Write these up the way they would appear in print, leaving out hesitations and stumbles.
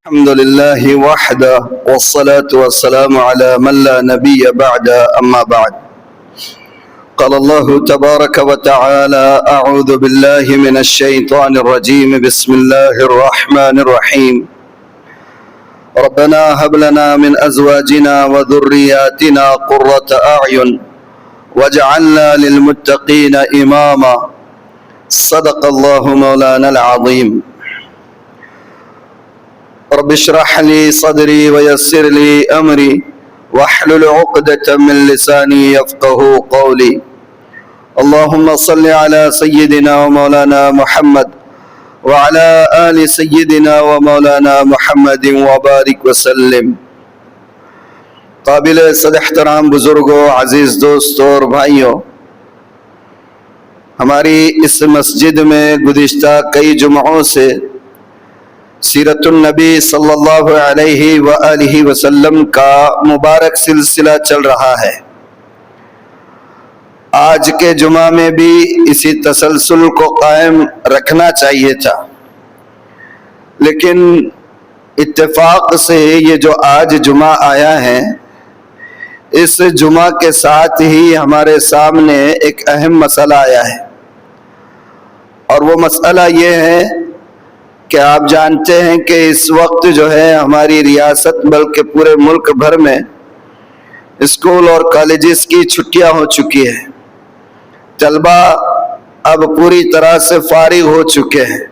الحمد لله وحده والصلاة والسلام على من لا نبي بعد أما بعد قال الله تبارك وتعالى أعوذ بالله من الشيطان الرجيم بسم الله الرحمن الرحيم ربنا هب لنا من أزواجنا وذرياتنا قرة أعين واجعلنا للمتقين إماما صدق الله مولانا العظيم رب اشرح لي صدري ويسر لي أمري واحلل عقدة من لساني يفقه قولي اللهم صل على سيدنا ومولانا محمد وعلى آل سيدنا ومولانا محمد وبارك وسلم. قابل صد احترام بزرگوں، عزیز دوستوں اور بھائیوں، ہماری اس مسجد میں گزشتہ کئی جمعوں سے سیرت النبی صلی اللہ علیہ وآلہ وسلم کا مبارک سلسلہ چل رہا ہے. آج کے جمعہ میں بھی اسی تسلسل کو قائم رکھنا چاہیے تھا، لیکن اتفاق سے یہ جو آج جمعہ آیا ہے، اس جمعہ کے ساتھ ہی ہمارے سامنے ایک اہم مسئلہ آیا ہے، اور وہ مسئلہ یہ ہے کہ آپ جانتے ہیں کہ اس وقت جو ہے ہماری ریاست بلکہ پورے ملک بھر میں اسکول اور کالجز کی چھٹیاں ہو چکی ہیں. طلبہ اب پوری طرح سے فارغ ہو چکے ہیں.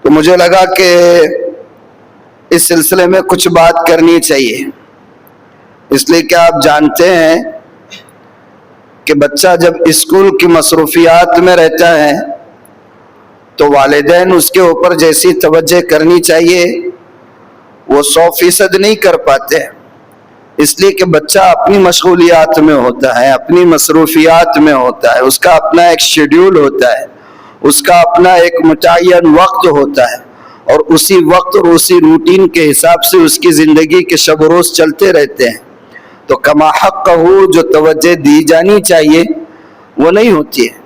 تو مجھے لگا کہ اس سلسلے میں کچھ بات کرنی چاہیے، اس لیے کہ آپ جانتے ہیں کہ بچہ جب اسکول کی مصروفیات میں رہتا ہے تو والدین اس کے اوپر جیسی توجہ کرنی چاہیے وہ 100% نہیں کر پاتے، اس لیے کہ بچہ اپنی مشغولیات میں ہوتا ہے، اپنی مصروفیات میں ہوتا ہے، اس کا اپنا ایک شیڈیول ہوتا ہے، اس کا اپنا ایک متعین وقت ہوتا ہے، اور اسی وقت اور اسی روٹین کے حساب سے اس کی زندگی کے شب و روز چلتے رہتے ہیں. تو کما حق جو توجہ دی جانی چاہیے وہ نہیں ہوتی ہے.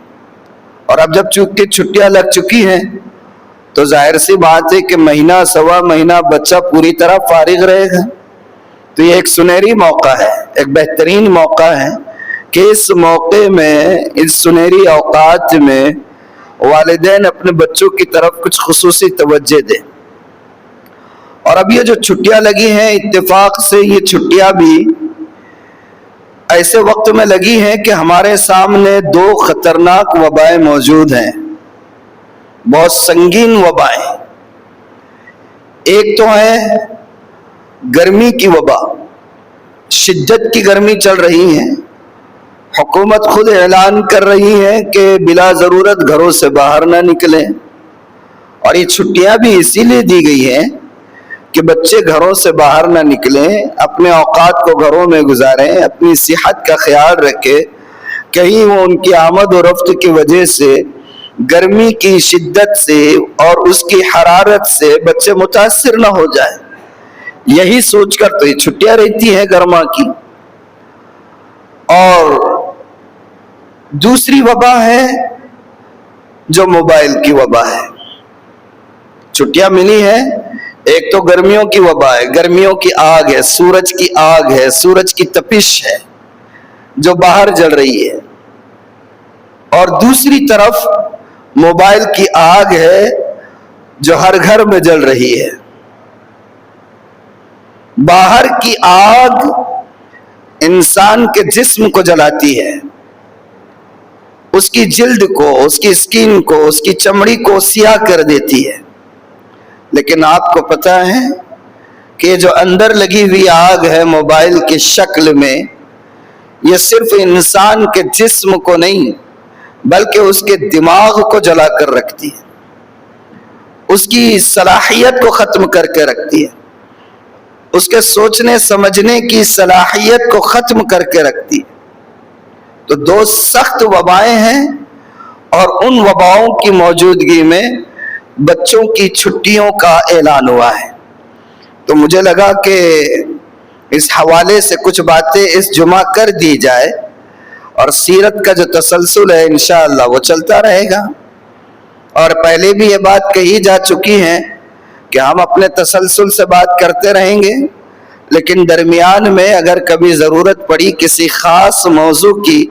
اور اب جب چونکہ چھٹیاں لگ چکی ہیں تو ظاہر سی بات ہے کہ مہینہ سوا مہینہ بچہ پوری طرح فارغ رہے گا. تو یہ ایک سنہری موقع ہے، ایک بہترین موقع ہے کہ اس موقع میں، اس سنہری اوقات میں والدین اپنے بچوں کی طرف کچھ خصوصی توجہ دیں. اور اب یہ جو چھٹیاں لگی ہیں، اتفاق سے یہ چھٹیاں بھی ایسے وقت میں لگی ہیں کہ ہمارے سامنے 2 خطرناک وبائیں موجود ہیں، بہت سنگین وبائیں. ایک تو ہے گرمی کی وبا، شدت کی گرمی چل رہی ہے. حکومت خود اعلان کر رہی ہے کہ بلا ضرورت گھروں سے باہر نہ نکلیں، اور یہ چھٹیاں بھی اسی لیے دی گئی ہیں کہ بچے گھروں سے باہر نہ نکلیں، اپنے اوقات کو گھروں میں گزاریں، اپنی صحت کا خیال رکھیں، کہیں وہ ان کی آمد و رفت کی وجہ سے گرمی کی شدت سے اور اس کی حرارت سے بچے متاثر نہ ہو جائیں. یہی سوچ کر تو یہ چھٹیاں رہتی ہیں گرما کی. اور دوسری وبا ہے جو موبائل کی وبا ہے. چھٹیاں ملی ہیں، ایک تو گرمیوں کی وبا ہے، گرمیوں کی آگ ہے، سورج کی آگ ہے، سورج کی تپش ہے جو باہر جل رہی ہے، اور دوسری طرف موبائل کی آگ ہے جو ہر گھر میں جل رہی ہے. باہر کی آگ انسان کے جسم کو جلاتی ہے، اس کی جلد کو، اس کی سکین کو، اس کی چمڑی کو سیاہ کر دیتی ہے. لیکن آپ کو پتہ ہے کہ جو اندر لگی ہوئی آگ ہے موبائل کی شکل میں، یہ صرف انسان کے جسم کو نہیں بلکہ اس کے دماغ کو جلا کر رکھتی ہے، اس کی صلاحیت کو ختم کر کے رکھتی ہے، اس کے سوچنے سمجھنے کی صلاحیت کو ختم کر کے رکھتی ہے. تو 2 سخت وبائیں ہیں، اور ان وباؤں کی موجودگی میں بچوں کی چھٹیوں کا اعلان ہوا ہے. تو مجھے لگا کہ اس حوالے سے کچھ باتیں اس جمعہ کر دی جائے، اور سیرت کا جو تسلسل ہے انشاءاللہ وہ چلتا رہے گا. اور پہلے بھی یہ بات کہی جا چکی ہے کہ ہم اپنے تسلسل سے بات کرتے رہیں گے، لیکن درمیان میں اگر کبھی ضرورت پڑی کسی خاص موضوع کی،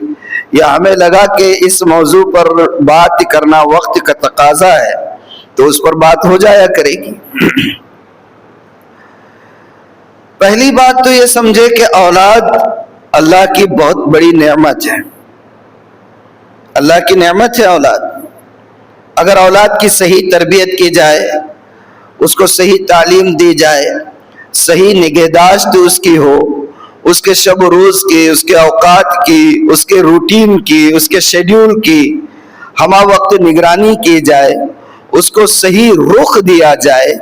یا ہمیں لگا کہ اس موضوع پر بات کرنا وقت کا تقاضا ہے، تو اس پر بات ہو جایا کرے گی۔ پہلی بات تو یہ سمجھے کہ اولاد اللہ کی بہت بڑی نعمت ہے، اللہ کی نعمت ہے اولاد۔ اگر اولاد کی صحیح تربیت کی جائے، اس کو صحیح تعلیم دی جائے، صحیح نگہداشت اس کی ہو، اس کے شب و روز کی، اس کے اوقات کی، اس کے روٹین کی، اس کے شیڈیول کی ہمہ وقت نگرانی کی جائے، اس کو صحیح رخ دیا جائے،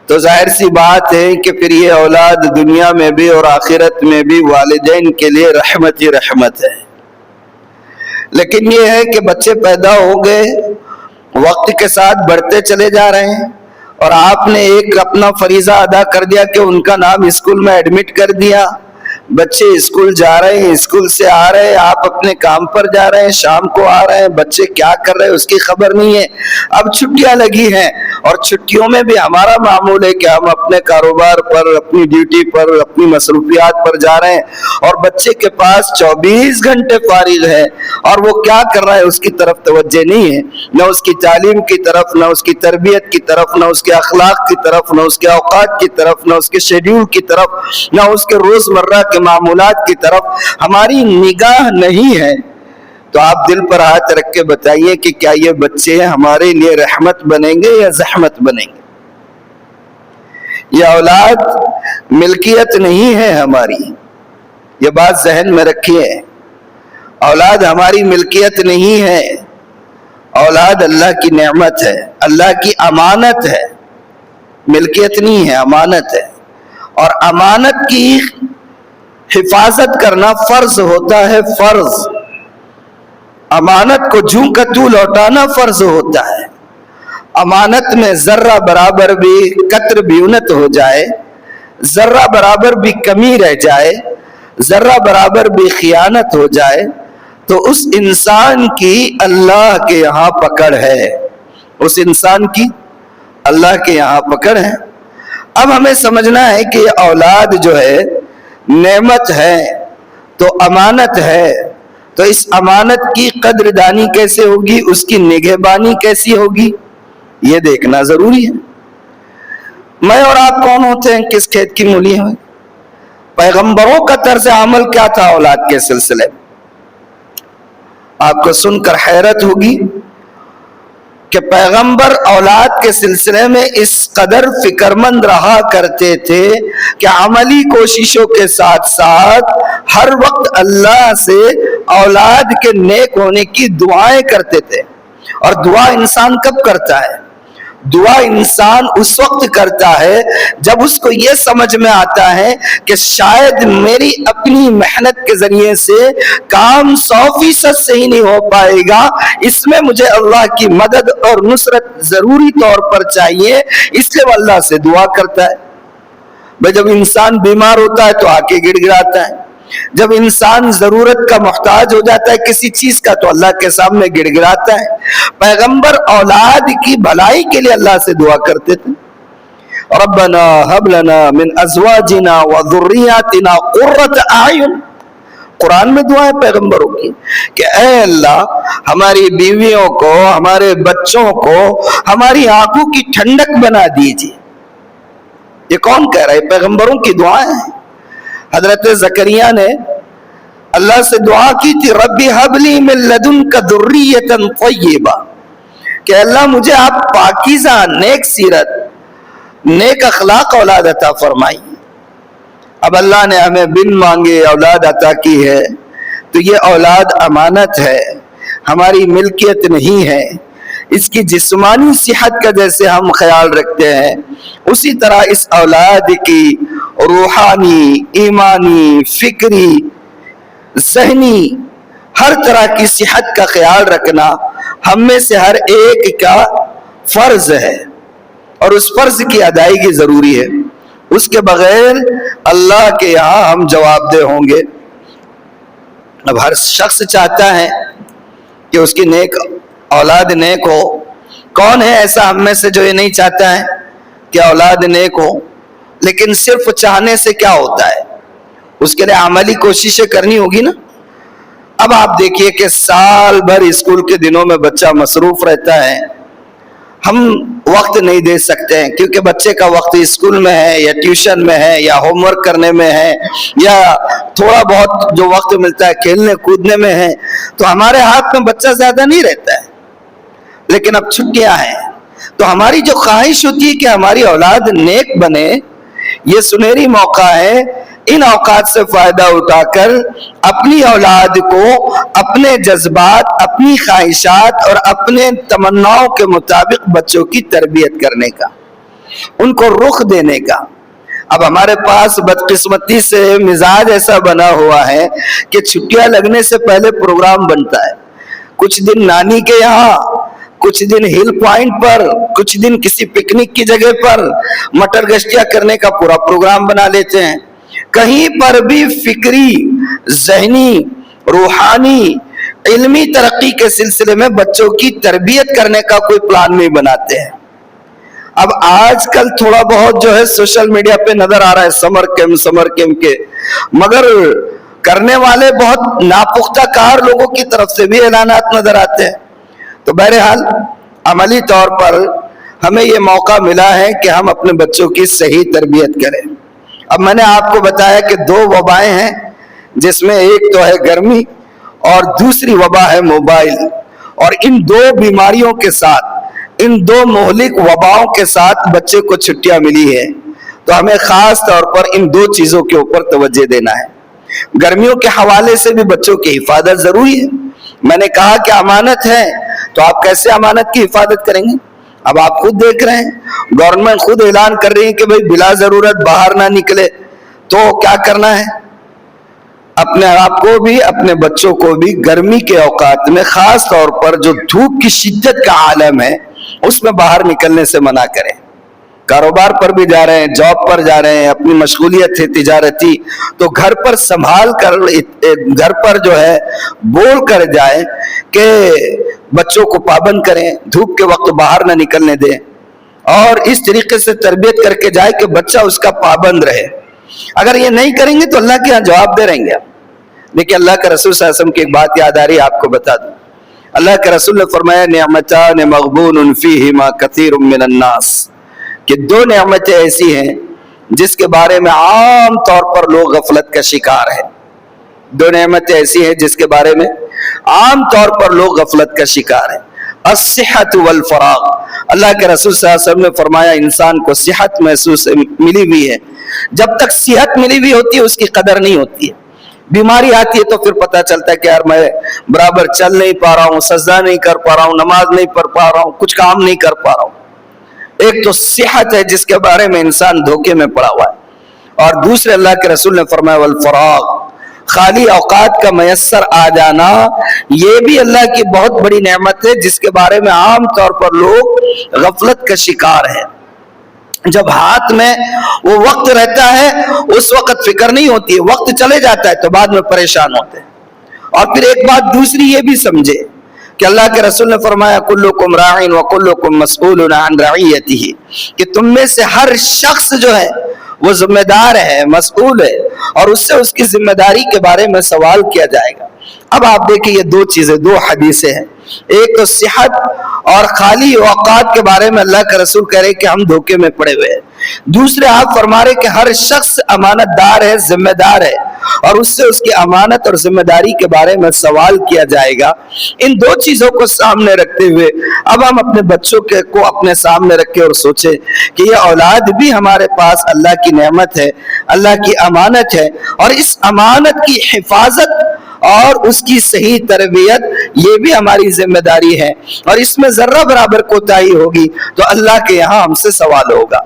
تو ظاہر سی بات ہے کہ پھر یہ اولاد دنیا میں بھی اور آخرت میں بھی والدین کے لیے رحمت ہی رحمت ہے۔ لیکن یہ ہے کہ بچے پیدا ہو گئے، وقت کے ساتھ بڑھتے چلے جا رہے ہیں، اور آپ نے ایک اپنا فریضہ ادا کر دیا کہ ان کا نام اسکول میں ایڈمٹ کر دیا، بچے اسکول جا رہے ہیں، اسکول سے آ رہے ہیں، آپ اپنے کام پر جا رہے ہیں، شام کو آ رہے ہیں، بچے کیا کر رہے ہیں اس کی خبر نہیں ہے۔ اب چھٹیاں لگی ہیں، اور چھٹیوں میں بھی ہمارا معمول ہے کہ ہم اپنے کاروبار پر، اپنی ڈیوٹی پر، اپنی مصروفیات پر جا رہے ہیں، اور بچے کے پاس 24 گھنٹے فارغ ہے، اور وہ کیا کر رہا ہے اس کی طرف توجہ نہیں ہے، نہ اس کی تعلیم کی طرف، نہ اس کی تربیت کی طرف، نہ اس کے اخلاق کی طرف، نہ اس کے اوقات کی طرف، نہ اس کے شیڈیول کی طرف، نہ اس کے روزمرہ کے معمولات کی طرف ہماری نگاہ نہیں ہے۔ تو آپ دل پر ہاتھ رکھ کے بتائیے کہ کیا یہ بچے ہمارے لیے رحمت بنیں گے یا زحمت بنیں گے؟ یہ اولاد ملکیت نہیں ہے ہماری، یہ بات ذہن میں رکھیے۔ اولاد ہماری ملکیت نہیں ہے، اولاد اللہ کی نعمت ہے، اللہ کی امانت ہے، ملکیت نہیں ہے، امانت ہے، اور امانت کی حفاظت کرنا فرض ہوتا ہے، فرض۔ امانت کو جوں کا توں لوٹانا فرض ہوتا ہے۔ امانت میں ذرہ برابر بھی قطر بیونت ہو جائے، ذرہ برابر بھی کمی رہ جائے، ذرہ برابر بھی خیانت ہو جائے، تو اس انسان کی اللہ کے یہاں پکڑ ہے، اس انسان کی اللہ کے یہاں پکڑ ہے۔ اب ہمیں سمجھنا ہے کہ یہ اولاد جو ہے نعمت ہے، تو امانت ہے، تو اس امانت کی قدردانی کیسے ہوگی، اس کی نگہبانی کیسی ہوگی، یہ دیکھنا ضروری ہے۔ میں اور آپ کون ہوتے ہیں، کس کھیت کی مولی ہیں؟ پیغمبروں کا طرز عمل کیا تھا اولاد کے سلسلے میں؟ آپ کو سن کر حیرت ہوگی کہ پیغمبر اولاد کے سلسلے میں اس قدر فکرمند رہا کرتے تھے کہ عملی کوششوں کے ساتھ ساتھ ہر وقت اللہ سے اولاد کے نیک ہونے کی دعائیں کرتے تھے۔ اور دعا انسان کب کرتا ہے؟ دعا انسان اس وقت کرتا ہے جب اس کو یہ سمجھ میں آتا ہے کہ شاید میری اپنی محنت کے ذریعے سے کام 100% صحیح نہیں ہو پائے گا، اس میں مجھے اللہ کی مدد اور نصرت ضروری طور پر چاہیے، اس لیے وہ اللہ سے دعا کرتا ہے۔ بھئی جب انسان بیمار ہوتا ہے تو آ کے گڑ گڑاتا ہے، جب انسان ضرورت کا محتاج ہو جاتا ہے کسی چیز کا تو اللہ کے سامنے گڑ گڑاتا ہے۔ پیغمبر اولاد کی بھلائی کے لیے اللہ سے دعا کرتے تھے، ربنا هب لنا من ازواجنا وذریاتنا قرۃ اعین۔ قرآن میں دعا ہے پیغمبروں کی کہ اے اللہ ہماری بیویوں کو، ہمارے بچوں کو ہماری آنکھوں کی ٹھنڈک بنا دیجیے۔ یہ کون کہہ رہا ہے؟ پیغمبروں کی دعائیں ہیں۔ حضرت زکریا نے اللہ سے دعا کی تھی، ربی حب لی من لدنک ذریۃ طیبہ، کہ اللہ مجھے آپ پاکیزہ، نیک سیرت، نیک اخلاق اولاد عطا فرمائی۔ اب اللہ نے ہمیں بن مانگے اولاد عطا کی ہے، تو یہ اولاد امانت ہے، ہماری ملکیت نہیں ہے۔ اس کی جسمانی صحت کا جیسے ہم خیال رکھتے ہیں، اسی طرح اس اولاد کی روحانی، ایمانی، فکری، ذہنی ہر طرح کی صحت کا خیال رکھنا ہم میں سے ہر ایک کا فرض ہے، اور اس فرض کی ادائیگی ضروری ہے۔ اس کے بغیر اللہ کے یہاں ہم جواب دہ ہوں گے۔ اب ہر شخص چاہتا ہے کہ اس کی نیک اولاد نیک ہو۔ کون ہے ایسا ہم میں سے جو یہ نہیں چاہتا ہے کہ اولاد نیک ہو، لیکن صرف چاہنے سے کیا ہوتا ہے؟ اس کے لیے عملی کوششیں کرنی ہوگی نا۔ اب آپ دیکھیے کہ سال بھر اسکول کے دنوں میں بچہ مصروف رہتا ہے، ہم وقت نہیں دے سکتے ہیں کیونکہ بچے کا وقت اسکول میں ہے یا ٹیوشن میں ہے یا ہوم ورک کرنے میں ہے یا تھوڑا بہت جو وقت ملتا ہے کھیلنے کودنے میں ہے، تو ہمارے ہاتھ میں بچہ زیادہ نہیں رہتا ہے۔ لیکن اب چھٹیاں ہیں تو ہماری جو خواہش ہوتی ہے کہ ہماری اولاد نیک بنے، یہ سنہری موقع ہے ان اوقات سے فائدہ اٹھا کر اپنی اولاد کو اپنے جذبات، اپنی خواہشات اور اپنے تمناؤں کے مطابق بچوں کی تربیت کرنے کا، ان کو رخ دینے کا۔ اب ہمارے پاس بدقسمتی سے مزاج ایسا بنا ہوا ہے کہ چھٹیاں لگنے سے پہلے پروگرام بنتا ہے، کچھ دن نانی کے یہاں، کچھ دن ہل پوائنٹ پر، کچھ دن کسی پکنک کی جگہ پر مٹر گشتیاں کرنے کا پورا پروگرام بنا لیتے ہیں۔ کہیں پر بھی فکری، ذہنی، روحانی، علمی ترقی کے سلسلے میں بچوں کی تربیت کرنے کا کوئی پلان نہیں بناتے ہیں۔ اب آج کل تھوڑا بہت جو ہے سوشل میڈیا پہ نظر آ رہا ہے سمر کیمپ کے، مگر کرنے والے بہت ناپختہ کار لوگوں کی طرف سے بھی اعلانات نظر آتے ہیں۔ تو بہرحال عملی طور پر ہمیں یہ موقع ملا ہے کہ ہم اپنے بچوں کی صحیح تربیت کریں۔ اب میں نے آپ کو بتایا کہ دو وبائیں ہیں، جس میں ایک تو ہے گرمی اور دوسری وبا ہے موبائل، اور ان دو بیماریوں کے ساتھ، ان دو مہلک وباؤں کے ساتھ بچے کو چھٹیاں ملی ہے، تو ہمیں خاص طور پر ان دو چیزوں کے اوپر توجہ دینا ہے۔ گرمیوں کے حوالے سے بھی بچوں کی حفاظت ضروری ہے۔ میں نے کہا کہ امانت ہے، تو آپ کیسے امانت کی حفاظت کریں گے؟ اب آپ خود دیکھ رہے ہیں، گورنمنٹ خود اعلان کر رہی ہے کہ بھئی بلا ضرورت باہر نہ نکلے، تو کیا کرنا ہے؟ اپنے آپ کو بھی اپنے بچوں کو بھی گرمی کے اوقات میں خاص طور پر جو دھوپ کی شدت کا عالم ہے اس میں باہر نکلنے سے منع کریں۔ کاروبار پر بھی جا رہے ہیں، جاب پر جا رہے ہیں، اپنی مشغولیت ہے تجارتی، تو گھر پر سنبھال کر، گھر پر جو ہے بول کر جائیں کہ بچوں کو پابند کریں، دھوپ کے وقت باہر نہ نکلنے دیں، اور اس طریقے سے تربیت کر کے جائے کہ بچہ اس کا پابند رہے۔ اگر یہ نہیں کریں گے تو اللہ کے یہاں جواب دے رہیں گے۔ دیکھیں اللہ کے رسول صلی اللہ علیہ وسلم کی ایک بات یاد آ رہی ہے، آپ کو بتا دوں۔ اللہ کے رسول نے فرمایا نعمتان مغبون فیہما کثیر من الناس، کہ دو نعمتیں ایسی ہیں جس کے بارے میں عام طور پر لوگ غفلت کا شکار ہیں۔ دو نعمتیں ایسی ہیں جس کے بارے میں عام طور پر لوگ غفلت کا شکار ہیں۔ الصحت والفراغ، اللہ کے رسول صلی اللہ علیہ وسلم نے فرمایا انسان کو صحت محسوس ملی ہوئی ہے، جب تک صحت ملی ہوئی ہوتی ہے اس کی قدر نہیں ہوتی ہے۔ بیماری آتی ہے تو پھر پتہ چلتا ہے کہ یار میں برابر چل نہیں پا رہا ہوں، سجدہ نہیں کر پا رہا ہوں، نماز نہیں پڑھ پا رہا ہوں، کچھ کام نہیں کر پا رہا ہوں۔ ایک تو صحت ہے جس کے بارے میں انسان دھوکے میں پڑا ہوا ہے، اور دوسرے اللہ کے رسول نے فرمایا والفراغ، خالی اوقات کا میسر آ جانا، یہ بھی اللہ کی بہت بڑی نعمت ہے جس کے بارے میں عام طور پر لوگ غفلت کا شکار ہیں۔ جب ہاتھ میں وہ وقت رہتا ہے اس وقت فکر نہیں ہوتی ہے، وقت چلے جاتا ہے تو بعد میں پریشان ہوتے ہیں۔ اور پھر ایک بات دوسری یہ بھی سمجھے کہ اللہ کے رسول نے فرمایا کلکم راعٍ وکلکم مسئول عن رعیتہ، کہ تم میں سے ہر شخص جو ہے وہ ذمہ دار ہے، مسئول ہے، اور اس سے اس کی ذمہ داری کے بارے میں سوال کیا جائے گا۔ اب آپ دیکھیں یہ دو چیزیں، دو حدیثیں ہیں، ایک تو صحت اور خالی اوقات کے بارے میں اللہ کا رسول کہہ رہے کہ ہم دھوکے میں پڑے ہوئے ہیں، دوسرے آپ فرما رہے کہ ہر شخص امانت دار ہے، ذمہ دار ہے، اور اس سے اس کی امانت اور ذمہ داری کے بارے میں سوال کیا جائے گا۔ ان دو چیزوں کو سامنے رکھتے ہوئے اب ہم اپنے بچوں کو اپنے سامنے رکھے اور سوچے کہ یہ اولاد بھی ہمارے پاس اللہ کی نعمت ہے، اللہ کی امانت ہے، اور اس امانت کی حفاظت اور اس کی صحیح تربیت یہ بھی ہماری ذمہ داری ہے، اور اس میں ذرہ برابر کوتاہی ہوگی تو اللہ کے یہاں ہم سے سوال ہوگا۔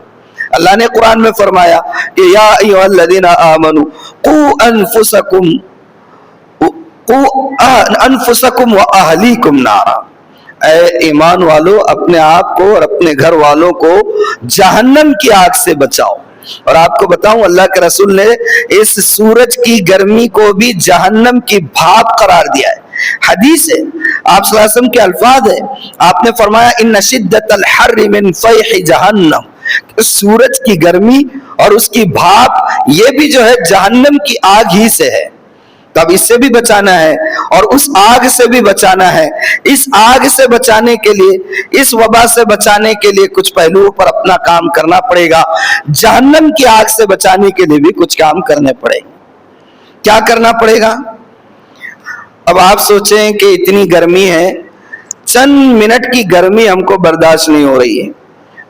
اللہ نے قرآن میں فرمایا کہ یا ایھا الذین آمنوا قوا انفسکم واہلیکم نارا، اے ایمان والو اپنے آپ کو اور اپنے گھر والوں کو جہنم کی آگ سے بچاؤ۔ اور آپ کو بتاؤں اللہ کے رسول نے اس سورج کی گرمی کو بھی جہنم کی بھاپ قرار دیا ہے۔ حدیث ہے، آپ صلی اللہ علیہ وسلم کے الفاظ ہیں، آپ نے فرمایا ان شدت الحر من فیح جہنم، سورج کی گرمی اور اس کی بھاپ یہ بھی جو ہے جہنم کی آگ ہی سے ہے. تو اب اس سے بھی بچانا ہے اور اس آگ سے بھی بچانا ہے. اس آگ سے بچانے کے لیے, اس وبا سے بچانے کے لیے کچھ پہلوؤں پر اپنا کام کرنا پڑے گا. جہنم کی آگ سے بچانے کے لیے بھی کچھ کام کرنے پڑے گا. کیا کرنا پڑے گا؟ اب آپ سوچیں کہ اتنی گرمی ہے, چند منٹ کی گرمی ہم کو برداشت نہیں ہو رہی ہے.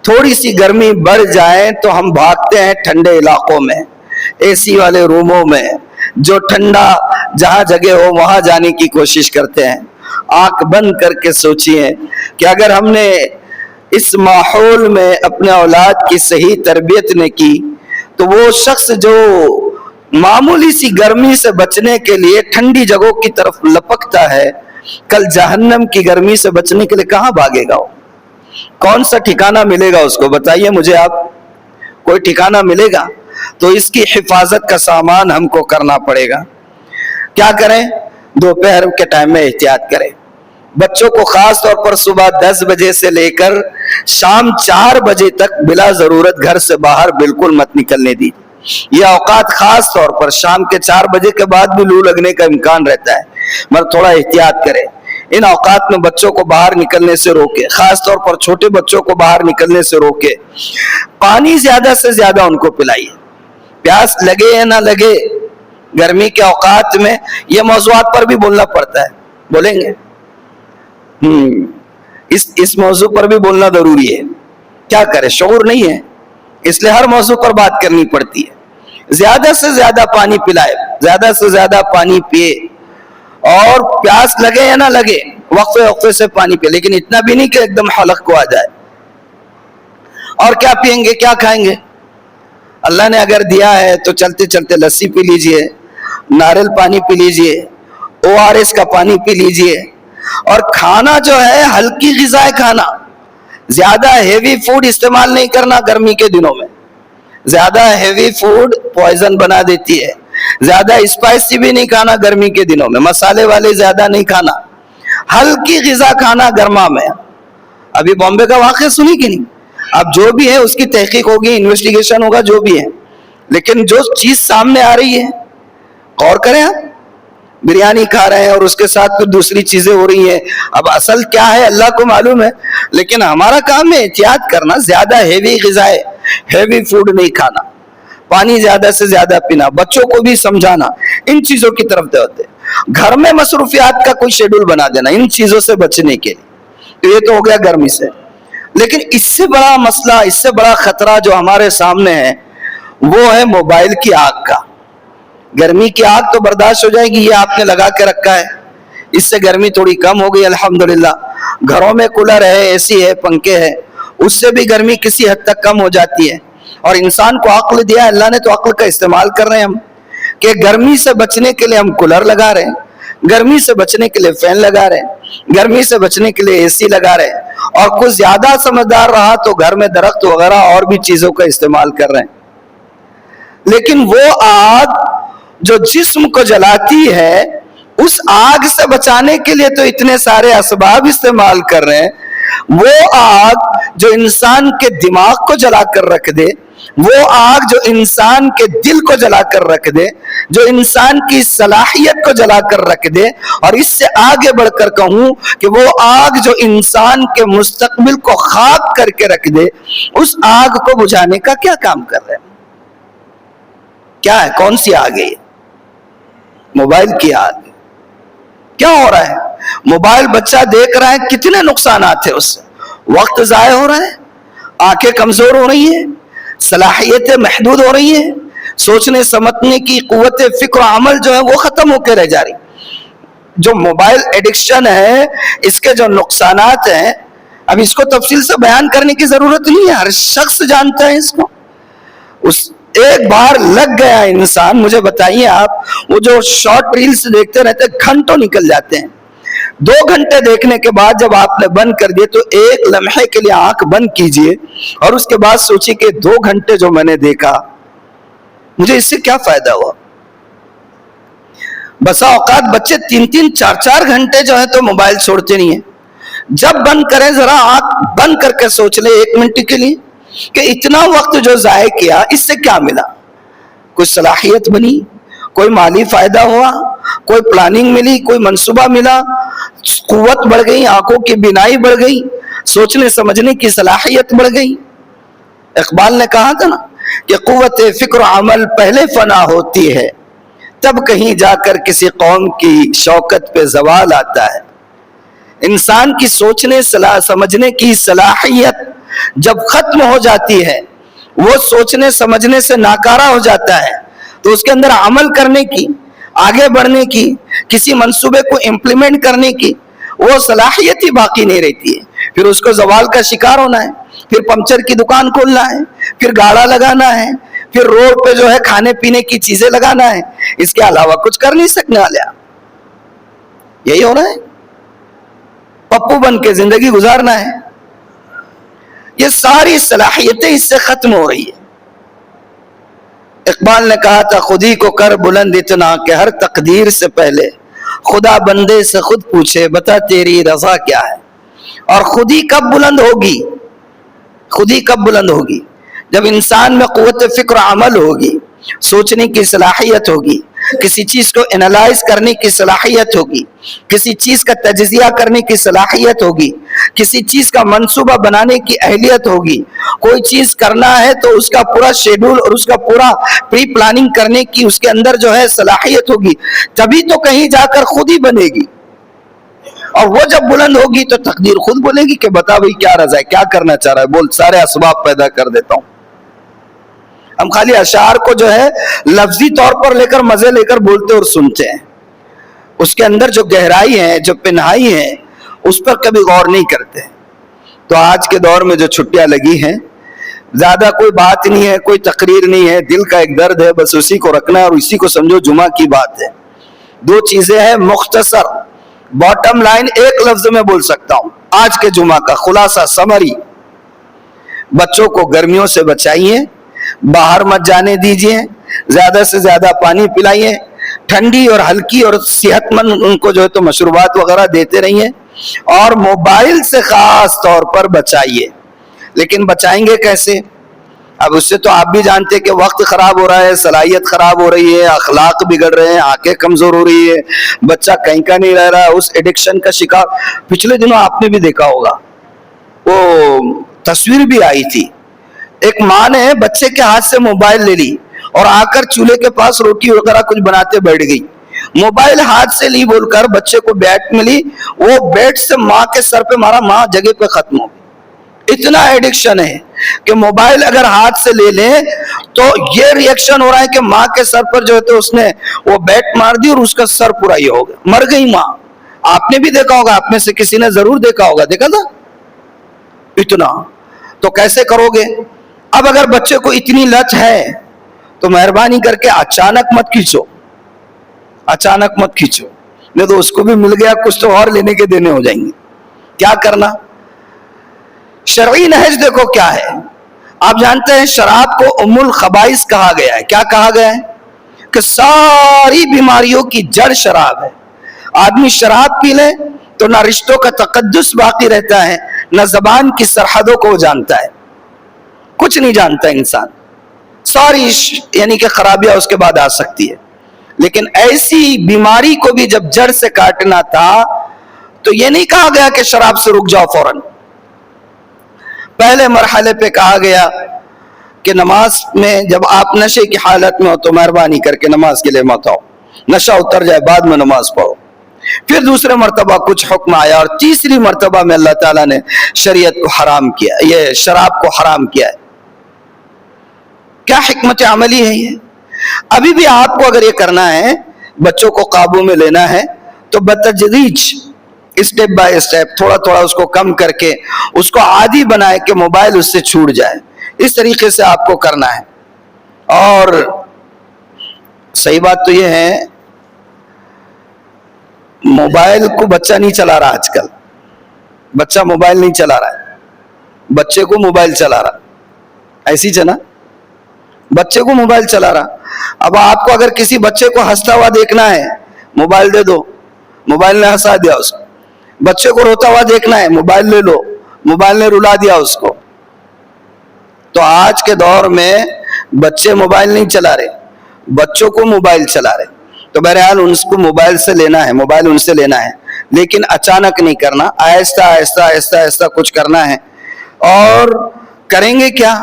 تھوڑی سی گرمی بڑھ جائے تو ہم بھاگتے ہیں ٹھنڈے علاقوں میں, اے سی والے روموں میں, جو ٹھنڈا جہاں جگہ ہو وہاں جانے کی کوشش کرتے ہیں. آنکھ بند کر کے سوچئے کہ اگر ہم نے اس ماحول میں اپنے اولاد کی صحیح تربیت نہ کی تو وہ شخص جو معمولی سی گرمی سے بچنے کے لیے ٹھنڈی جگہوں کی طرف لپکتا ہے, کل جہنم کی گرمی سے بچنے کے لیے کہاں بھاگے گا؟ کون سا ٹھکانہ ملے گا اس کو؟ بتائیے مجھے آپ, کوئی ٹھکانہ ملے گا؟ تو اس کی حفاظت کا سامان ہم کو کرنا پڑے گا. کیا کریں؟ دوپہر کے ٹائم میں احتیاط کریں. بچوں کو خاص طور پر صبح 10 بجے سے لے کر شام 4 بجے تک بلا ضرورت گھر سے باہر بالکل مت نکلنے دی. یہ اوقات خاص طور پر شام کے 4 بجے کے بعد بھی لو لگنے کا امکان رہتا ہے, مگر تھوڑا احتیاط کریں. ان اوقات میں بچوں کو باہر نکلنے سے روکے, خاص طور پر چھوٹے بچوں کو باہر نکلنے سے روکے. پانی زیادہ سے زیادہ ان کو پلائیے, پیاس لگے یا نہ لگے. گرمی کے اوقات میں یہ موضوعات پر بھی بولنا پڑتا ہے, بولیں گے اس موضوع پر بھی بولنا ضروری ہے. کیا کرے, شعور نہیں ہے, اس لیے ہر موضوع پر بات کرنی پڑتی ہے. زیادہ سے زیادہ پانی پلائے, زیادہ سے زیادہ پانی پیے, اور پیاس لگے یا نہ لگے وقفے وقفے سے پانی پیے, لیکن اتنا بھی نہیں کہ ایک دم حلق کو آ جائے. اور کیا پئیں گے, کیا کھائیں گے؟ اللہ نے اگر دیا ہے تو چلتے چلتے لسی پی لیجئے, ناریل پانی پی لیجئے, ORS کا پانی پی لیجئے. اور کھانا جو ہے ہلکی غذائیں کھانا, زیادہ ہیوی فوڈ استعمال نہیں کرنا. گرمی کے دنوں میں زیادہ ہیوی فوڈ پوائزن بنا دیتی ہے. زیادہ اسپائسی بھی نہیں کھانا گرمی کے دنوں میں, مسالے والے زیادہ نہیں کھانا, ہلکی غذا کھانا گرما میں. ابھی بامبے کا واقعہ سنی کہ نہیں؟ اب جو بھی ہے اس کی تحقیق ہوگی, انویسٹیگیشن ہوگا, جو بھی ہے, لیکن جو چیز سامنے آ رہی ہے غور کریں. آپ بریانی کھا رہے ہیں اور اس کے ساتھ پھر دوسری چیزیں ہو رہی ہیں. اب اصل کیا ہے اللہ کو معلوم ہے, لیکن ہمارا کام ہے احتیاط کرنا. زیادہ ہیوی غذائیں, ہیوی فوڈ نہیں کھانا, پانی زیادہ سے زیادہ پینا, بچوں کو بھی سمجھانا ان چیزوں کی طرف ہوتے. گھر میں مصروفیات کا کوئی شیڈول بنا دینا ان چیزوں سے بچنے کے لیے. تو یہ تو ہو گیا گرمی سے. لیکن اس سے بڑا مسئلہ, اس سے بڑا خطرہ جو ہمارے سامنے ہے وہ ہے موبائل کی آگ کا. گرمی کی آگ تو برداشت ہو جائے گی, یہ آپ نے لگا کے رکھا ہے, اس سے گرمی تھوڑی کم ہو گئی الحمدللہ. گھروں میں کولر ہے, اے سی ہے, پنکھے ہے, اس سے بھی گرمی کسی حد تک کم ہو جاتی ہے. اور انسان کو عقل دیا ہے اللہ نے, تو عقل کا استعمال کر رہے ہیں ہم کہ گرمی سے بچنے کے لیے ہم کولر لگا رہے ہیں, گرمی سے بچنے کے لیے فین لگا رہے ہیں, گرمی سے بچنے کے لیے اے سی لگا رہے ہیں. اور کچھ زیادہ سمجھدار رہا تو گھر میں درخت وغیرہ اور بھی چیزوں کا استعمال کر رہے ہیں. لیکن وہ آگ جو جسم کو جلاتی ہے, اس آگ سے بچانے کے لیے تو اتنے سارے اسباب استعمال کر رہے ہیں. وہ آگ جو انسان کے دماغ کو جلا کر رکھ دے, وہ آگ جو انسان کے دل کو جلا کر رکھ دے, جو انسان کی صلاحیت کو جلا کر رکھ دے, اور اس سے آگے بڑھ کر کہوں کہ وہ آگ جو انسان کے مستقبل کو خاک کر کے رکھ دے, اس آگ کو بجھانے کا کیا کام کر رہے ہیں؟ کیا ہے, کون سی آگ ہے؟ موبائل کی آگ. کیا ہو رہا ہے؟ موبائل بچہ دیکھ رہا ہے, کتنے نقصانات ہیں اس سے. وقت ضائع ہو رہا ہے, آنکھیں کمزور ہو رہی ہیں, صلاحیتیں محدود ہو رہی ہیں, سوچنے سمجھنے کی قوت فکر و عمل جو ہے وہ ختم ہو کے رہ جا رہی. جو موبائل ایڈکشن ہے, اس کے جو نقصانات ہیں, اب اس کو تفصیل سے بیان کرنے کی ضرورت نہیں ہے, ہر شخص جانتا ہے اس کو. اس ایک بار لگ گیا انسان, مجھے بتائیے آپ, وہ جو شارٹ ریلز دیکھتے رہتے گھنٹوں نکل جاتے ہیں. 2 گھنٹے دیکھنے کے بعد جب آپ نے بند کر دیے تو ایک لمحے کے لیے آنکھ بند کیجئے اور اس کے بعد سوچیے کہ 2 گھنٹے جو میں نے دیکھا, مجھے اس سے کیا فائدہ ہوا. بسا اوقات بچے 3-3, 4-4 گھنٹے جو ہے تو موبائل چھوڑتے نہیں ہیں. جب بند کریں ذرا آنکھ بند کر کے سوچ لیں 1 منٹ کے لیے کہ اتنا وقت جو ضائع کیا اس سے کیا ملا؟ کوئی صلاحیت بنی، کوئی مالی فائدہ ہوا، کوئی پلاننگ ملی، کوئی منصوبہ ملا، قوت بڑھ گئی، آنکھوں کی بینائی بڑھ گئی، سوچنے سمجھنے کی صلاحیت بڑھ گئی۔ اقبال نے کہا تھا نا کہ قوت فکر و عمل پہلے فنا ہوتی ہے، تب کہیں جا کر کسی قوم کی شوکت پہ زوال آتا ہے۔ انسان کی سوچنے سمجھنے کی صلاحیت جب ختم ہو جاتی ہے، وہ سوچنے سمجھنے سے ناکارہ ہو جاتا ہے، تو اس کے اندر عمل کرنے کی، آگے بڑھنے کی، کسی منصوبے کو امپلیمنٹ کرنے کی وہ صلاحیت ہی باقی نہیں رہتی ہے۔ پھر اس کو زوال کا شکار ہونا ہے، پھر پنچر کی دکان کھولنا ہے، پھر گاڑا لگانا ہے، پھر روڈ پہ جو ہے کھانے پینے کی چیزیں لگانا ہے، اس کے علاوہ کچھ کر نہیں سکنے والے۔ یہی ہو رہا ہے، پپو بن کے زندگی گزارنا ہے۔ یہ ساری صلاحیتیں اس سے ختم ہو رہی ہے۔ اقبال نے کہا تھا خودی کو کر بلند اتنا کہ ہر تقدیر سے پہلے خدا بندے سے خود پوچھے بتا تیری رضا کیا ہے۔ اور خودی کب بلند ہوگی؟ خودی کب بلند ہوگی؟ جب انسان میں قوت فکر و عمل ہوگی، سوچنے کی صلاحیت ہوگی، کسی چیز کو انالائز کرنے کی صلاحیت ہوگی، کسی چیز کا تجزیہ کرنے کی صلاحیت ہوگی، کسی چیز کا منصوبہ بنانے کی اہلیت ہوگی، کوئی چیز کرنا ہے تو اس کا پورا شیڈول اور اس کا پورا پری پلاننگ کرنے کی اس کے اندر جو ہے صلاحیت ہوگی، تبھی تو کہیں جا کر خود ہی بنے گی۔ اور وہ جب بلند ہوگی تو تقدیر خود بولے گی کہ بتا بھائی کیا رضا ہے، کیا کرنا چاہ رہا ہے، بول، سارے اسباب پیدا کر دیتا ہوں۔ ہم خالی اشعار کو جو ہے لفظی طور پر لے کر مزے لے کر بولتے اور سنتے ہیں، اس کے اندر جو گہرائی ہے، جو پنہائی ہے، اس پر کبھی غور نہیں کرتے۔ تو آج کے دور میں جو چھٹیاں لگی ہیں، زیادہ کوئی بات نہیں ہے، کوئی تقریر نہیں ہے، دل کا ایک درد ہے، بس اسی کو رکھنا ہے اور اسی کو سمجھو جمعہ کی بات ہے۔ دو چیزیں ہیں مختصر، باٹم لائن ایک لفظ میں بول سکتا ہوں، آج کے جمعہ کا خلاصہ سمری: بچوں کو گرمیوں سے بچائیے، باہر مت جانے دیجیے، زیادہ سے زیادہ پانی پلائیے، ٹھنڈی اور ہلکی اور صحت مند ان کو جو ہے تو مشروبات وغیرہ دیتے رہیے، اور موبائل سے خاص طور پر بچائیے۔ لیکن بچائیں گے کیسے؟ اب اس سے تو آپ بھی جانتے ہیں کہ وقت خراب ہو رہا ہے، صلاحیت خراب ہو رہی ہے، اخلاق بگڑ رہے ہیں، آنکھیں کمزور ہو رہی ہے، بچہ کہیں کا نہیں رہ رہا ہے، اس ایڈکشن کا شکار۔ پچھلے دنوں آپ نے بھی دیکھا ہوگا، وہ تصویر بھی آئی تھی، ایک ماں نے بچے کے ہاتھ سے موبائل لے لی اور آ کر چولہے کے پاس روٹی وغیرہ کچھ بناتے بیٹھ گئی، موبائل ہاتھ سے لی بول کر بچے کو بیٹ ملی، وہ بیٹ سے ماں کے سر پہ مارا، ماں جگہ پہ ختم ہو گئی۔ اتنا ایڈکشن ہے کہ موبائل اگر ہاتھ سے لے لیں تو یہ ریئیکشن ہو رہا ہے کہ ماں کے سر پر جو ہے تو اس نے وہ بیٹ مار دی اور اس کا سر پورا یہ ہو گیا، مر گئی ماں۔ آپ نے بھی دیکھا ہوگا، آپ میں سے کسی نے ضرور دیکھا ہوگا، دیکھا تھا اتنا۔ تو کیسے کرو گے؟ اب اگر بچے کو اتنی لت ہے تو مہربانی کر کے اچانک مت کھینچو، اچانک مت کھینچو، نہیں تو اس کو بھی مل گیا کچھ تو اور لینے کے دینے ہو جائیں گے۔ کیا کرنا؟ شرعی نہج دیکھو کیا ہے۔ آپ جانتے ہیں شراب کو ام الخبائث کہا گیا ہے۔ کیا کہا گیا ہے؟ کہ ساری بیماریوں کی جڑ شراب ہے۔ آدمی شراب پی لے تو نہ رشتوں کا تقدس باقی رہتا ہے، نہ زبان کی سرحدوں کو جانتا ہے، کچھ نہیں جانتا انسان، ساری یعنی کہ خرابیاں اس کے بعد آ سکتی ہے۔ لیکن ایسی بیماری کو بھی جب جڑ سے کاٹنا تھا تو یہ نہیں کہا گیا کہ شراب سے رک جاؤ فوراً۔ پہلے مرحلے پہ کہا گیا کہ نماز میں جب آپ نشے کی حالت میں ہو تو مہربانی کر کے نماز کے لیے مت آؤ، نشہ اتر جائے بعد میں نماز پڑھو۔ پھر دوسرے مرتبہ کچھ حکم آیا، اور تیسری مرتبہ میں اللہ تعالیٰ نے شریعت کو حرام کیا، یہ شراب کو حرام کیا ہے۔ کیا حکمت عملی ہے یہ؟ ابھی بھی آپ کو اگر یہ کرنا ہے، بچوں کو قابو میں لینا ہے، تو بتدریج اسٹیپ بائی اسٹیپ تھوڑا تھوڑا اس کو کم کر کے اس کو عادی بنائے کہ موبائل اس سے چھوٹ جائے، اس طریقے سے آپ کو کرنا ہے۔ اور صحیح بات تو یہ ہے موبائل کو بچہ نہیں چلا رہا، آج کل بچہ موبائل نہیں چلا رہا ہے، بچے کو موبائل چلا رہا، ایسی چلا بچے کو موبائل چلا رہا۔ اب آپ کو اگر کسی بچے کو ہنستا ہوا دیکھنا ہے، موبائل دے دو، موبائل نے ہنسا دیا اس کو۔ بچے کو روتا ہوا دیکھنا ہے، موبائل لے لو، موبائل نے رلا دیا اس کو۔ تو آج کے دور میں بچے موبائل نہیں چلا رہے, بچوں کو موبائل چلا رہے. تو بہرحال ان کو موبائل سے لینا ہے, موبائل ان سے لینا ہے, لیکن اچانک نہیں کرنا, آہستہ آہستہ آہستہ آہستہ کچھ کرنا ہے. اور کریں گے کیا؟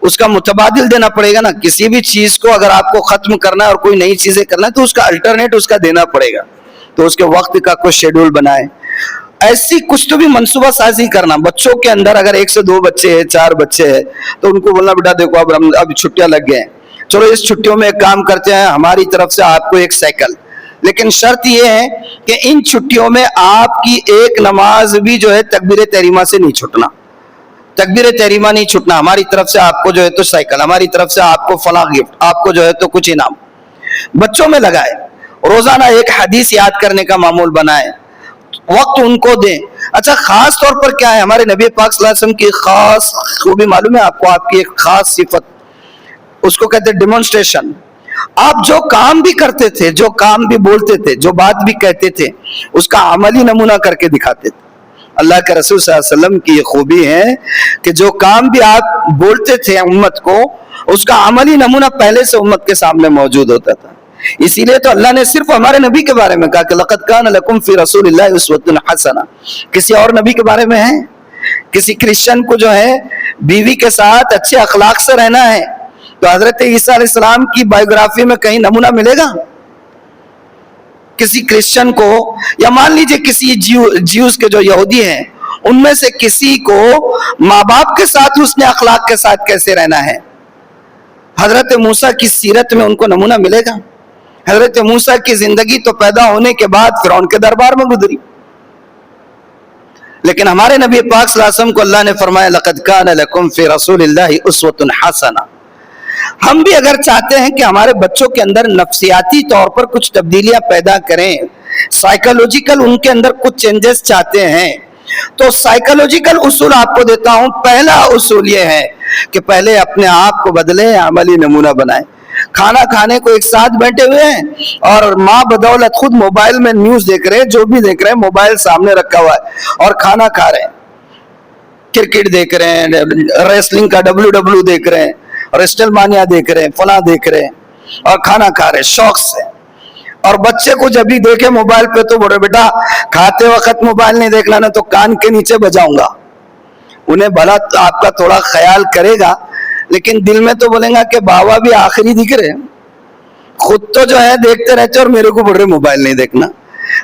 اس کا متبادل دینا پڑے گا نا. کسی بھی چیز کو اگر آپ کو ختم کرنا ہے اور کوئی نئی چیزیں کرنا ہے تو اس کا الٹرنیٹ اس کا دینا پڑے گا. تو اس کے وقت کا کوئی شیڈول بنائے, ایسی کچھ تو بھی منصوبہ سازی کرنا. بچوں کے اندر اگر 1 سے 2 بچے ہیں, 4 بچے ہیں, تو ان کو بولنا بیٹا دیکھو اب چھٹیاں لگ گئے ہیں, چلو اس چھٹیوں میں ایک کام کرتے ہیں, ہماری طرف سے آپ کو ایک سائیکل. لیکن شرط یہ ہے کہ ان چھٹیوں میں آپ کی ایک نماز بھی جو ہے تکبیر تحریمہ سے نہیں چھٹنا, تکبیر تحریمہ نہیں چھٹنا. ہماری طرف سے آپ کو جو ہے تو سائیکل, ہماری طرف سے آپ کو فلاں گفٹ, آپ کو جو ہے تو کچھ انعام. بچوں میں لگائے, روزانہ ایک حدیث یاد کرنے کا معمول بنائے, وقت ان کو دیں. اچھا خاص طور پر کیا ہے ہمارے نبی پاک صلی اللہ علیہ وسلم کی خاص خوبی معلوم ہے آپ کو, آپ کی ایک خاص صفت, اس کو کہتے ہیں ڈیمونسٹریشن. آپ جو کام بھی کرتے تھے, جو کام بھی بولتے تھے, جو بات بھی کہتے تھے, اس کا عملی نمونہ کر کے دکھاتے تھے. اللہ کے رسول صلی اللہ علیہ وسلم کی یہ خوبی ہے کہ جو کام بھی آپ بولتے تھے امت کو, اس کا عملی نمونہ پہلے سے امت کے سامنے موجود ہوتا تھا. اسی لیے تو اللہ نے صرف ہمارے نبی کے بارے میں کہا کہ لَقَدْ كَانَ لَكُمْ فِي رَسُولِ اللَّهِ أُسْوَةٌ حَسَنَةٌ. کسی اور نبی کے بارے میں ہے؟ کسی کرسچن کو جو ہے بیوی کے ساتھ اچھے اخلاق سے رہنا ہے, تو حضرت عیسیٰ علیہ السلام کی بائیوگرافی میں کہیں نمونہ ملے گا کسی کرسچن کو؟ یا مان لیجئے کسی جیوز کے جو یہودی ہیں ان میں سے کسی کو ماں باپ کے ساتھ حسن اخلاق کے ساتھ کیسے رہنا ہے, حضرت موسیٰ کی سیرت میں ان کو نمونہ ملے گا؟ حضرت موسیٰ کی زندگی تو پیدا ہونے کے بعد فرعون کے دربار میں گزری, لیکن ہمارے نبی پاک صلی اللہ علیہ وسلم کو اللہ نے فرمایا لَقَدْ كَانَ لَكُمْ فِي رَسُولِ اللَّهِ أُسْوَةٌ حَسَنَةٌ. ہم بھی اگر چاہتے ہیں کہ ہمارے بچوں کے اندر نفسیاتی طور پر کچھ تبدیلیاں پیدا کریں, سائیکولوجیکل ان کے اندر کچھ چینجز چاہتے ہیں, تو سائیکولوجیکل اصول آپ کو دیتا ہوں. پہلا اصول یہ ہے کہ پہلے اپنے آپ کو بدلیں, عملی نمونہ بنائیں. کھانا کھانے کو ایک ساتھ بیٹھے ہوئے ہیں اور ماں بدولت خود موبائل میں نیوز دیکھ رہے ہیں, جو بھی دیکھ رہے ہیں موبائل سامنے رکھا ہوا ہے اور کھانا کھا رہے ہیں, کرکٹ دیکھ رہے ہیں, ریسلنگ کا WW دیکھ رہے ہیں, ریسٹل مانیا دیکھ رہے ہیں, فلاں دیکھ رہے ہیں اور کھانا کھا رہے ہیں شوق سے. اور بچے کو جب بھی دیکھے موبائل پہ تو بولے بیٹا کھاتے وقت موبائل نہیں دیکھنا, نہ تو کان کے نیچے بجاؤں گا. انہیں بھلا آپ کا تھوڑا خیال کرے گا, لیکن دل میں تو بولیں گا کہ بابا بھی آخری دکھ رہے, خود تو جو ہے دیکھتے رہتے اور میرے کو بول رہے موبائل نہیں دیکھنا.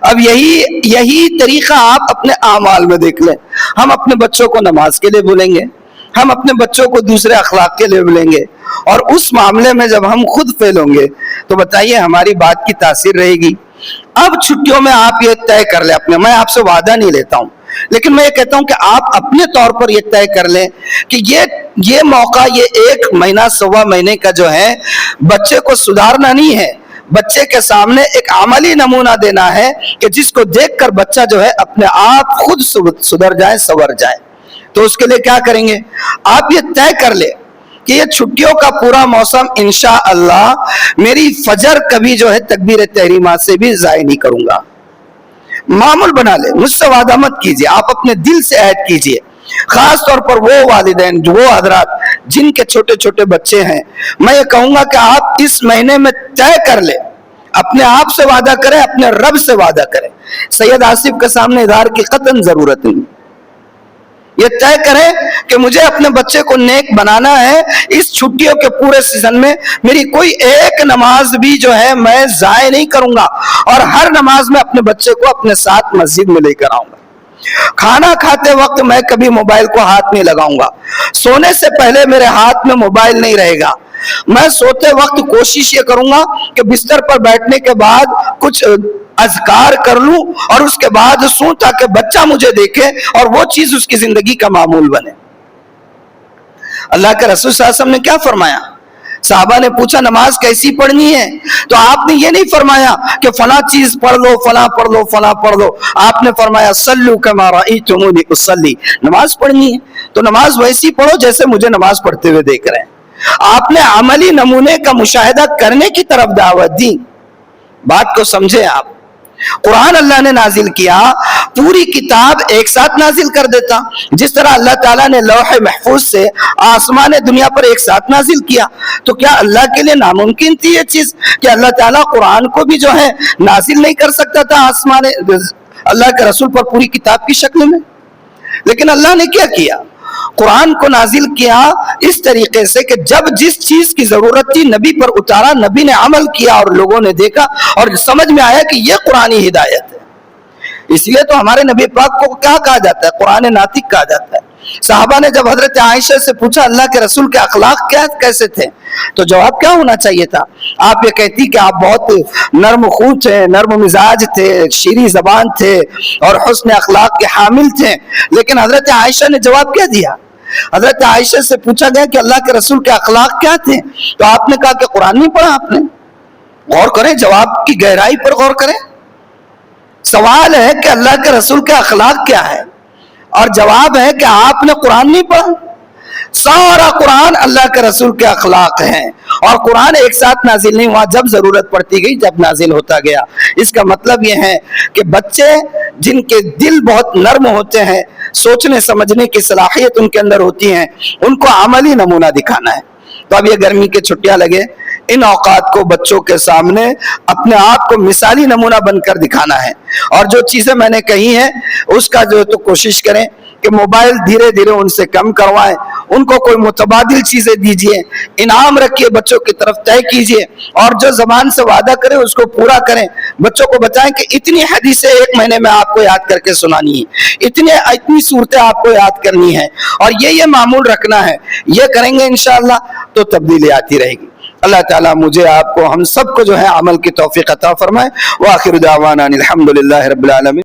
اب یہی طریقہ آپ اپنے اعمال میں دیکھ لیں. ہم اپنے بچوں کو نماز کے لیے بولیں گے, ہم اپنے بچوں کو دوسرے اخلاق کے لیے بولیں گے, اور اس معاملے میں جب ہم خود فیل ہوں گے تو بتائیے ہماری بات کی تاثیر رہے گی. اب چھٹیوں میں آپ یہ طے کر لیں اپنے, میں آپ سے وعدہ نہیں لیتا ہوں, لیکن میں یہ کہتا ہوں کہ آپ اپنے طور پر یہ طے کر لیں کہ یہ موقع, یہ 1 مہینہ 1.25 مہینے کا جو ہے بچے کو سدھارنا نہیں ہے, بچے کے سامنے ایک عملی نمونہ دینا ہے کہ جس کو دیکھ کر بچہ جو ہے اپنے آپ خود سدھر جائے, سنور جائے. تو اس کے لیے کیا کریں گے؟ آپ یہ طے کر لیں کہ یہ چھٹیوں کا پورا موسم انشاءاللہ میری فجر کبھی جو ہے تکبیر تحریمہ سے بھی ضائع نہیں کروں گا. معمول بنا لیں, مجھ سے وعدہ مت کیجیے, آپ اپنے دل سے عہد کیجیے. خاص طور پر وہ والدین, وہ حضرات جن کے چھوٹے چھوٹے بچے ہیں, میں یہ کہوں گا کہ آپ اس مہینے میں طے کر لیں, اپنے آپ سے وعدہ کریں, اپنے رب سے وعدہ کریں. سید آصف کے سامنے اظہار کی قطعاً ضرورت نہیں. یہ طے کریں کہ مجھے اپنے بچے کو نیک بنانا ہے, اس چھٹیوں کے پورے سیزن میں میری کوئی ایک نماز بھی جو ہے میں ضائع نہیں کروں گا, اور ہر نماز میں اپنے بچے کو اپنے ساتھ مسجد میں لے کر آؤں گا. کھانا کھاتے وقت میں کبھی موبائل کو ہاتھ نہیں لگاؤں گا, سونے سے پہلے میرے ہاتھ میں موبائل نہیں رہے گا. میں سوتے وقت کوشش یہ کروں گا کہ بستر پر بیٹھنے کے بعد کچھ اذکار کر لوں اور اس کے بعد سوں, تاکہ بچہ مجھے دیکھے اور وہ چیز اس کی زندگی کا معمول بنے. اللہ کے رسول صلی اللہ علیہ وسلم نے کیا فرمایا؟ صحابہ نے پوچھا نماز کیسی پڑھنی ہے, تو آپ نے یہ نہیں فرمایا کہ فلاں چیز پڑھ لو, فلاں پڑھ لو, فلاں پڑھ لو. آپ نے فرمایا صلو کما رأیتمونی اصلی, نماز پڑھنی ہے تو نماز ویسی پڑھو جیسے مجھے نماز پڑھتے ہوئے دیکھ رہے ہیں. آپ نے عملی نمونے کا مشاہدہ کرنے کی طرف دعوت دی. بات کو سمجھے آپ, قرآن اللہ نے نازل کیا، پوری کتاب ایک ساتھ نازل کر دیتا، جس طرح اللہ تعالیٰ نے لوح محفوظ سے آسمان دنیا پر ایک ساتھ نازل کیا۔ تو کیا اللہ کے لیے ناممکن تھی یہ چیز کہ اللہ تعالیٰ قرآن کو بھی جو ہے نازل نہیں کر سکتا تھا آسمان اللہ کے رسول پر پوری کتاب کی شکل میں؟ لیکن اللہ نے کیا کیا؟ قرآن کو نازل کیا اس طریقے سے کہ جب جس چیز کی ضرورت تھی نبی پر اتارا، نبی نے عمل کیا اور لوگوں نے دیکھا اور سمجھ میں آیا کہ یہ قرآنی ہدایت ہے۔ اس لیے تو ہمارے نبی پاک کو کیا کہا جاتا ہے؟ قرآن ناطق کہا جاتا ہے۔ صحابہ نے جب حضرت عائشہ سے پوچھا اللہ کے رسول کے اخلاق کیسے تھے، تو جواب کیا ہونا چاہیے تھا؟ آپ یہ کہتی کہ آپ بہت نرم خو تھے، نرم مزاج تھے، شیریں زبان تھے اور حسن اخلاق کے حامل تھے۔ لیکن حضرت عائشہ نے جواب کیا دیا؟ حضرت عائشہ سے پوچھا گیا کہ اللہ کے رسول کے اخلاق کیا تھے، تو آپ نے کہا کہ قرآن نہیں پڑھا آپ نے۔ غور کریں، جواب کی گہرائی پر غور کریں۔ سوال ہے کہ اللہ کے رسول کے اخلاق کیا ہے، اور جواب ہے کہ آپ نے قرآن نہیں پڑھا۔ سارا قرآن اللہ کے رسول کے اخلاق ہیں، اور قرآن ایک ساتھ نازل نہیں ہوا، جب ضرورت پڑتی گئی جب نازل ہوتا گیا۔ اس کا مطلب یہ ہے کہ بچے جن کے دل بہت نرم ہوتے ہیں، سوچنے سمجھنے کی صلاحیت ان کے اندر ہوتی ہے، ان کو عملی نمونہ دکھانا ہے۔ تو اب یہ گرمی کے چھٹیاں لگے، ان اوقات کو بچوں کے سامنے اپنے آپ کو مثالی نمونہ بن کر دکھانا ہے، اور جو چیزیں میں نے کہی ہیں اس کا جو تو کوشش کریں کہ موبائل دھیرے دھیرے ان سے کم کروائیں، ان کو کوئی متبادل چیزیں دیجئے، انعام رکھیے، بچوں کی طرف طے کیجئے، اور جو زبان سے وعدہ کریں اس کو پورا کریں۔ بچوں کو بتائیں کہ اتنی حدیثیں ایک مہینے میں آپ کو یاد کر کے سنانی ہے، اتنی صورتیں آپ کو یاد کرنی ہے، اور یہ معمول رکھنا ہے۔ یہ کریں گے انشاءاللہ تو تبدیلی آتی رہے گی۔ اللہ تعالیٰ مجھے، آپ کو، ہم سب کو جو ہے عمل کی توفیق عطا فرمائے۔ وآخر دعوانا الحمدللہ رب العالمین۔